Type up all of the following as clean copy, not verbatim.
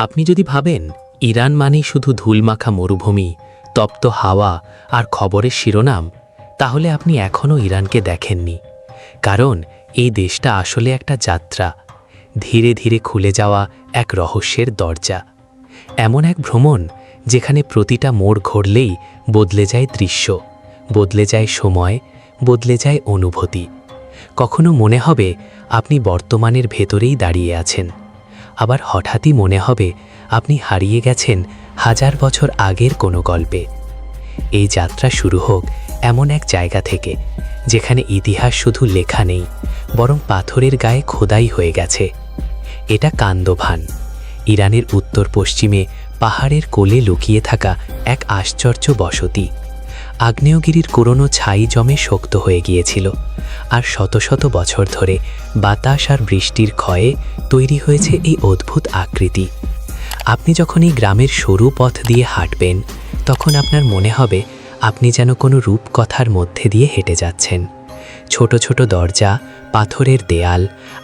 আপনি যদি ভাবেন ইরান মানেই শুধু ধুলমাখা মরুভূমি, তপ্ত হাওয়া আর খবরের শিরোনাম, তাহলে আপনি এখনও ইরানকে দেখেননি। কারণ এই দেশটা আসলে একটা যাত্রা, ধীরে ধীরে খুলে যাওয়া এক রহস্যের দরজা। এমন এক ভ্রমণ যেখানে প্রতিটা মোড় ঘুরলেই বদলে যায় দৃশ্য, বদলে যায় সময়, বদলে যায় অনুভূতি। কখনো মনে হবে আপনি বর্তমানের ভেতরেই দাঁড়িয়ে আছেন, আবার হঠাৎই মনে হবে আপনি হারিয়ে গেছেন হাজার বছর আগের কোনো গল্পে। এই যাত্রা শুরু হোক এমন এক জায়গা থেকে যেখানে ইতিহাস শুধু লেখা নেই, বরং পাথরের গায়ে খোদাই হয়ে গেছে। এটা কান্দোভান, ইরানের উত্তর পশ্চিমে পাহাড়ের কোলে লুকিয়ে থাকা এক আশ্চর্য বসতি। আগ্নেয়গিরির পুরনো ছাই জমে শক্ত হয়ে গিয়েছিল, আর শত শত বছর ধরে বাতাস আর বৃষ্টির ক্ষয়ে তৈরি হয়েছে এই অদ্ভুত আকৃতি। আপনি যখন এই গ্রামের সরু পথ দিয়ে হাঁটবেন, তখন আপনার মনে হবে আপনি যেন কোনো রূপকথার মধ্যে দিয়ে হেঁটে যাচ্ছেন। ছোট ছোট দরজা, পাথরের দেয়াল,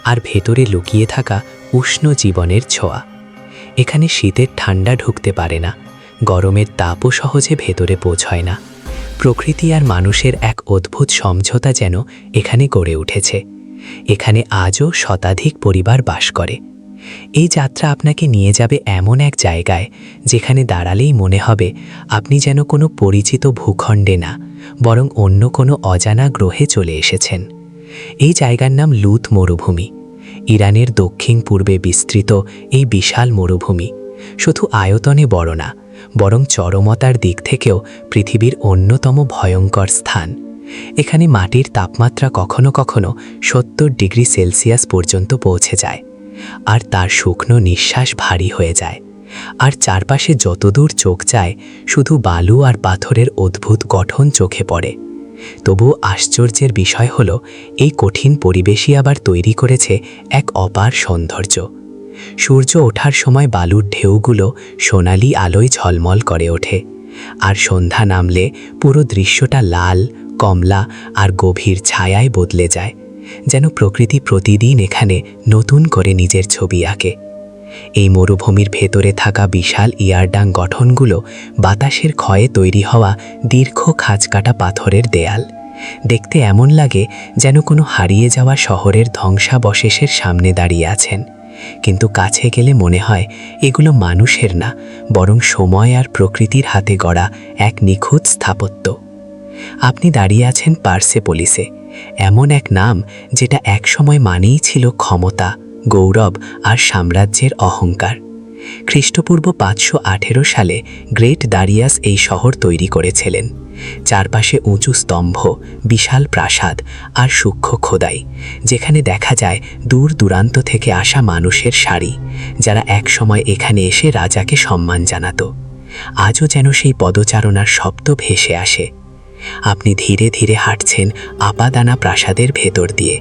আর ভেতরে লুকিয়ে থাকা উষ্ণ জীবনের ছোঁয়া। এখানে শীতের ঠান্ডা ঢুকতে পারে না, গরমের তাপও সহজে ভেতরে পৌঁছয় না। প্রকৃতি আর মানুষের এক অদ্ভুত সমঝোতা যেন এখানে গড়ে উঠেছে। এখানে আজও শতাধিক পরিবার বাস করে। এই যাত্রা আপনাকে নিয়ে যাবে এমন এক জায়গায় যেখানে দাঁড়ালেই মনে হবে আপনি যেন কোনো পরিচিত ভূখণ্ডে না, বরং অন্য কোনো অজানা গ্রহে চলে এসেছেন। এই জায়গার নাম লুত মরুভূমি। ইরানের দক্ষিণ পূর্বে বিস্তৃত এই বিশাল মরুভূমি শুধু আয়তনে বড় না, বরং চরমতার দিক থেকেও পৃথিবীর অন্যতম ভয়ঙ্কর স্থান। এখানে মাটির তাপমাত্রা কখনো কখনো 70 ডিগ্রি সেলসিয়াস পর্যন্ত পৌঁছে যায়, আর তার শুকনো নিঃশ্বাস ভারী হয়ে যায়। আর চারপাশে যতদূর চোখ যায় শুধু বালু আর পাথরের অদ্ভুত গঠন চোখে পড়ে। তবু আশ্চর্যের বিষয় হলো এই কঠিন পরিবেশই আবার তৈরি করেছে এক অপার সৌন্দর্য। সূর্য ওঠার সময় বালুর ঢেউগুলো সোনালি আলোয় ঝলমল করে ওঠে, আর সন্ধ্যা নামলে পুরো দৃশ্যটা লাল, কমলা আর গভীর ছায়ায় বদলে যায়, যেন প্রকৃতি প্রতিদিন এখানে নতুন করে নিজের ছবি আঁকে। এই মরুভূমির ভেতরে থাকা বিশাল ইয়ারডাং গঠনগুলো বাতাসের ক্ষয়ে তৈরি হওয়া দীর্ঘ খাঁজকাটা পাথরের দেয়াল। দেখতে এমন লাগে যেন কোনো হারিয়ে যাওয়া শহরের ধ্বংসাবশেষের সামনে দাঁড়িয়ে আছেন, কিন্তু কাছে গেলে মনে হয় এগুলো মানুষের না, বরং সময় আর প্রকৃতির হাতে গড়া এক নিখুঁত স্থাপত্য। আপনি দাঁড়িয়ে আছেন পার্সেপোলিসে, এমন এক নাম যেটা একসময় মানেই ছিল ক্ষমতা, গৌরব আর সাম্রাজ্যের অহংকার। খ্রিস্টপূর্ব 518 সালে গ্রেট দারিয়াস এই শহর তৈরি করেছিলেন। চারপাশে উঁচু স্তম্ভ, বিশাল প্রাসাদ আর সূক্ষ্ম খোদাই, যেখানে দেখা যায় দূর দূরান্ত থেকে আসা মানুষের সারি, যারা একসময় এখানে এসে রাজাকে সম্মান জানাত। আজও যেন সেই পদচারণার শব্দ ভেসে আসে। আপনি ধীরে ধীরে হাঁটছেন আপাদানা প্রাসাদের ভেতর দিয়ে।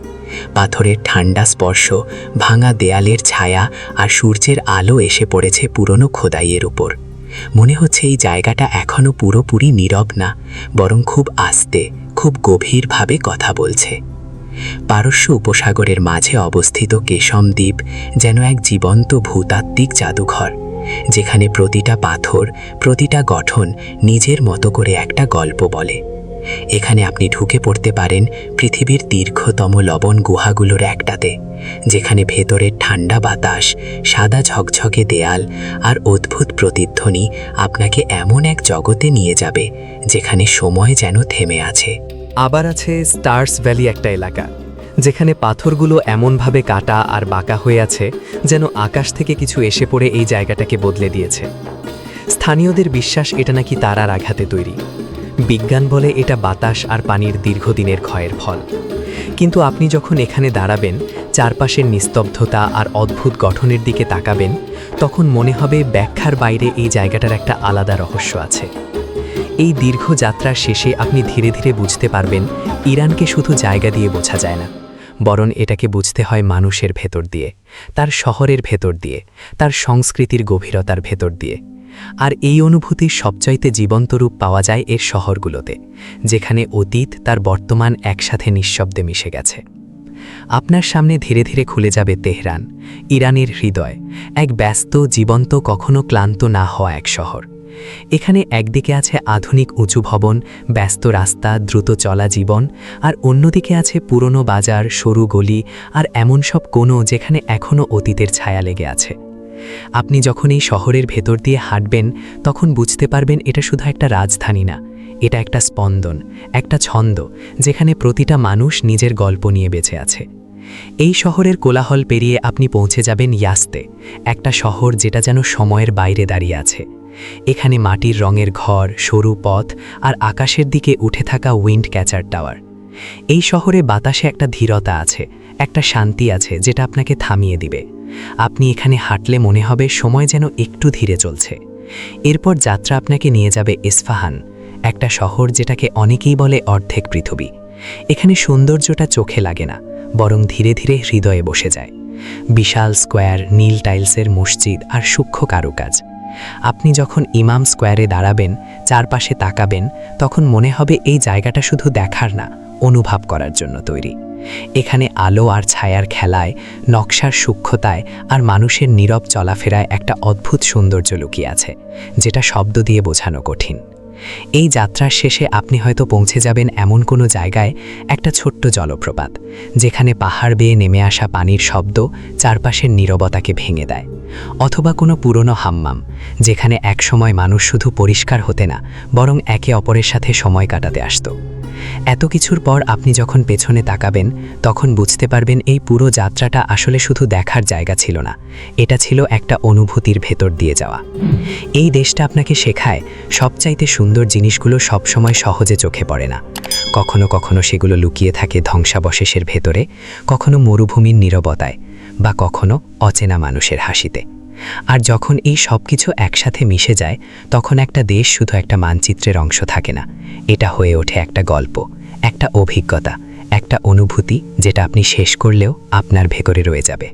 পাথরের ঠান্ডা স্পর্শ, ভাঙা দেয়ালের ছায়া আর সূর্যের আলো এসে পড়েছে পুরনো খোদাইয়ের উপর। মনে হচ্ছে এই জায়গাটা এখনও পুরোপুরি নীরব না, বরং খুব আস্তে, খুব গভীরভাবে কথা বলছে। পারস্য উপসাগরের মাঝে অবস্থিত কেশম দ্বীপ যেন এক জীবন্ত ভূতাত্ত্বিক জাদুঘর, যেখানে প্রতিটা পাথর, প্রতিটা গঠন নিজের মতো করে একটা গল্প বলে। এখানে আপনি ঢুকে পড়তে পারেন পৃথিবীর দীর্ঘতম লবণ গুহাগুলোর একটাতে, যেখানে ভেতরের ঠান্ডা বাতাস, সাদা ঝকঝকে দেয়াল আর অদ্ভুত প্রতিধ্বনি আপনাকে এমন এক জগতে নিয়ে যাবে যেখানে সময় যেন থেমে আছে। আবার আছে স্টার্স ভ্যালি, একটা এলাকা যেখানে পাথরগুলো এমনভাবে কাটা আর বাঁকা হয়ে আছে যেন আকাশ থেকে কিছু এসে পড়ে এই জায়গাটাকে বদলে দিয়েছে। স্থানীয়দের বিশ্বাস এটা নাকি তারার আঘাতে তৈরি। বিজ্ঞান বলে এটা বাতাস আর পানির দীর্ঘদিনের ক্ষয়ের ফল। কিন্তু আপনি যখন এখানে দাঁড়াবেন, চারপাশের নিস্তব্ধতা আর অদ্ভুত গঠনের দিকে তাকাবেন, তখন মনে হবে ব্যাখ্যার বাইরে এই জায়গাটার একটা আলাদা রহস্য আছে। এই দীর্ঘ যাত্রার শেষে আপনি ধীরে ধীরে বুঝতে পারবেন ইরানকে শুধু জায়গা দিয়ে বোঝা যায় না, বরং এটাকে বুঝতে হয় মানুষের ভেতর দিয়ে, তার শহরের ভেতর দিয়ে, তার সংস্কৃতির গভীরতার ভেতর দিয়ে। আর এই অনুভূতির সবচাইতে জীবন্ত রূপ পাওয়া যায় এর শহরগুলোতে, যেখানে অতীত তার বর্তমান একসাথে নিঃশব্দে মিশে গেছে। আপনার সামনে ধীরে ধীরে খুলে যাবে তেহরান, ইরানের হৃদয়, এক ব্যস্ত, জীবন্ত, কখনো ক্লান্ত না হওয়া এক শহর। এখানে একদিকে আছে আধুনিক উঁচু ভবন, ব্যস্ত রাস্তা, দ্রুত চলা জীবন, আর অন্যদিকে আছে পুরনো বাজার, সরু গলি, আর এমন সব কোণ যেখানে এখনও অতীতের ছায়া লেগে আছে। আপনি যখন এই শহরের ভেতর দিয়ে হাঁটবেন, তখন বুঝতে পারবেন এটা শুধু একটা রাজধানী না, এটা একটা স্পন্দন, একটা ছন্দ, যেখানে প্রতিটা মানুষ নিজের গল্প নিয়ে বেঁচে আছে। এই শহরের কোলাহল পেরিয়ে আপনি পৌঁছে যাবেন ইয়াজতে, একটা শহর যেটা যেন সময়ের বাইরে দাঁড়িয়ে আছে। এখানে মাটির রঙের ঘর, সরু পথ, আর আকাশের দিকে উঠে থাকা উইন্ড ক্যাচার টাওয়ার। এই শহরে বাতাসে একটা ধীরতা আছে, একটা শান্তি আছে যেটা আপনাকে থামিয়ে দিবে। আপনি এখানে হাঁটলে মনে হবে সময় যেন একটু ধীরে চলছে। এরপর যাত্রা আপনাকে নিয়ে যাবে ইস্পাহান, একটা শহর যেটাকে অনেকেই বলে অর্ধেক পৃথিবী। এখানে সৌন্দর্যটা চোখে লাগে না, বরং ধীরে ধীরে হৃদয়ে বসে যায়। বিশাল স্কোয়ার, নীল টাইলসের মসজিদ, আর সূক্ষ্ম কারুকাজ। আপনি যখন ইমাম স্কোয়ারে দাঁড়াবেন, চারপাশে তাকাবেন, তখন মনে হবে এই জায়গাটা শুধু দেখার না, অনুভব করার জন্য তৈরি। এখানে আলো আর ছায়ার খেলায়, নকশার সূক্ষ্মতায়, আর মানুষের নীরব চলাফেরায় একটা অদ্ভুত সৌন্দর্য লুকিয়ে আছে, যেটা শব্দ দিয়ে বোঝানো কঠিন। এই যাত্রার শেষে আপনি হয়তো পৌঁছে যাবেন এমন কোনো জায়গায়, একটা ছোট্ট জলপ্রপাত, যেখানে পাহাড় বেয়ে নেমে আসা পানির শব্দ চারপাশের নীরবতাকে ভেঙে দেয়। অথবা কোনো পুরনো হাম্মাম, যেখানে একসময় মানুষ শুধু পরিষ্কার হতে না, বরং একে অপরের সাথে সময় কাটাতে আসত। এত কিছুর পর আপনি যখন পেছনে তাকাবেন, তখন বুঝতে পারবেন এই পুরো যাত্রাটা আসলে শুধু দেখার জায়গা ছিল না, এটা ছিল একটা অনুভূতির ভেতর দিয়ে যাওয়া। এই দেশটা আপনাকে শেখায় সবচাইতে সুন্দর জিনিসগুলো সবসময় সহজে চোখে পড়ে না। কখনো কখনো সেগুলো লুকিয়ে থাকে ধ্বংসাবশেষের ভেতরে, কখনো মরুভূমির নীরবতায়, বা কখনো অচেনা মানুষের হাসিতে। আর যখন এই সব কিছু একসাথে মিশে যায়, তখন একটা দেশ শুধু একটা মানচিত্রের অংশ থাকে না, এটা হয়ে ওঠে একটা গল্প, একটা অভিজ্ঞতা, একটা অনুভূতি, যেটা আপনি শেষ করলেও আপনার ভেতরে রয়ে যাবে।